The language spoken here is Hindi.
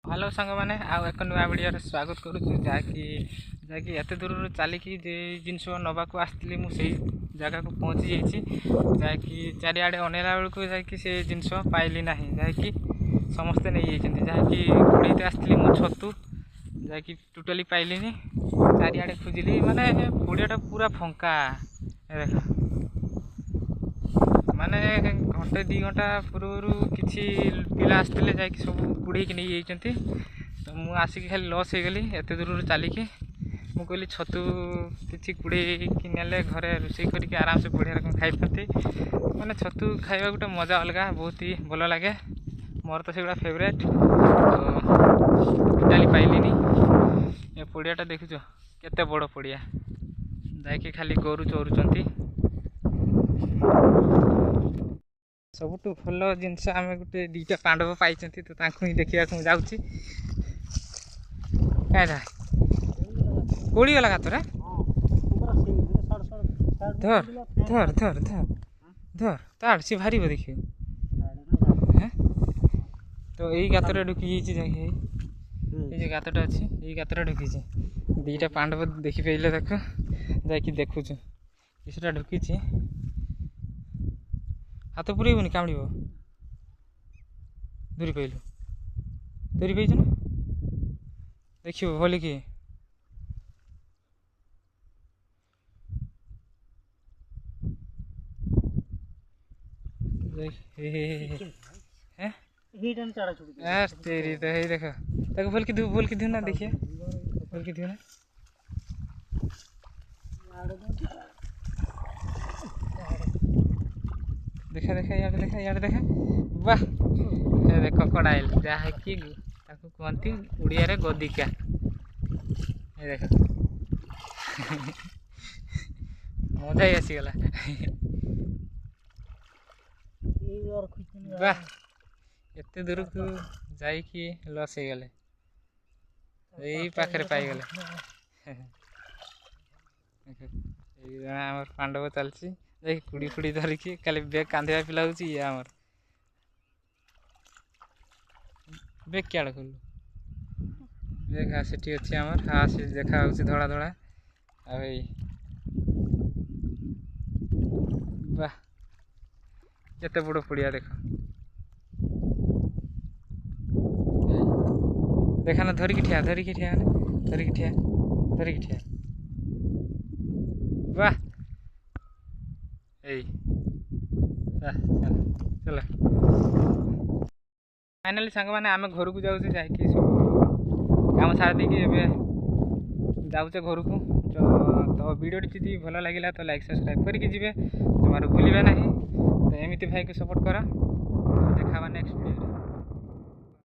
हेलो सांग मैंने एक नुआ वीडियो स्वागत करुँ जहाँकि एत दूर चलिकी जिनस नवाक आसती मुझे जगह को पहुँची जाइए जहाँकि चारिआडे अनेला बेलू से जिनस पाइली ना जहाँकि समस्ते नहीं जाइए जहाँकि गुड़े आसती मु छतु जहाँकि टोटाली पाइली चारिआडे खोजिली माने पुड़ियाटा पूरा फंका देख माने घंटे 2 घंटा पूर्व किसी पिला आसते जा सब बुड़े नहीं जाती तो मुझे आसिक खाली लस हो गली एत दूर चलिकी मुझे कहली छतु किसी कुड़े कि ने घरे रोषे करके आराम से बढ़िया रकम खाई पारती मैंने छतु खावा गोटे मजा अलग बहुत ही भल लगे मोर तो सेगुड़ा फेवरेट तो टोटाली पाइलिनी ये पड़ियाटा देखुच केते बड़ पड़िया जाकि खाली गोरु चोरुचंती सबुठु भल जिनस आम गोटे 2टा पांडव पाई तो ही देखा जाऊँगी क्या कोड़ी गला गातरे धर धर धर धर धर ताड़ सी भारी देखिए तो यही गातर ढुकी ये गातटा अच्छी यही गातर ढुकी 2टा पांडव देखिपारे देख जा देखु किसटा ढुकी हाथ पुरेबनी कामड़ धरी पाइलु धरी पाइछ ना देखिए भले कि तेरी तो है देख तक बोल के दियो ना देखिए बोल के दियो ना देखा देखा यार देखा वाह देख कड़ाइल जहाँ कि कहती उड़िया रे गदिका देख मजा ही आसीगला वाह एत दूर को जाइए लस हो गले यही पाखे पाईगले आम पांडव चलती कुड़ी फुड़ी धरिकी खाली बेग कांधा पिला ये आमर बेग क्या खोलु बेग हाँ से अच्छी आमर हाँ से देखा धड़ा धड़ा आई वाह केते बड़ पड़िया देख देखा ना धरिकी ठिया वाह चल फाइनाली सांग मैंने आम घर को जाऊँ जा काम सारी जाऊे घर को तो वीडियो जी भल लगे तो लाइक सब्सक्राइब करके जी तुम्हारे भूलें ना तो एमती भाई को सपोर्ट कर देखा नेक्स्ट वीडियो।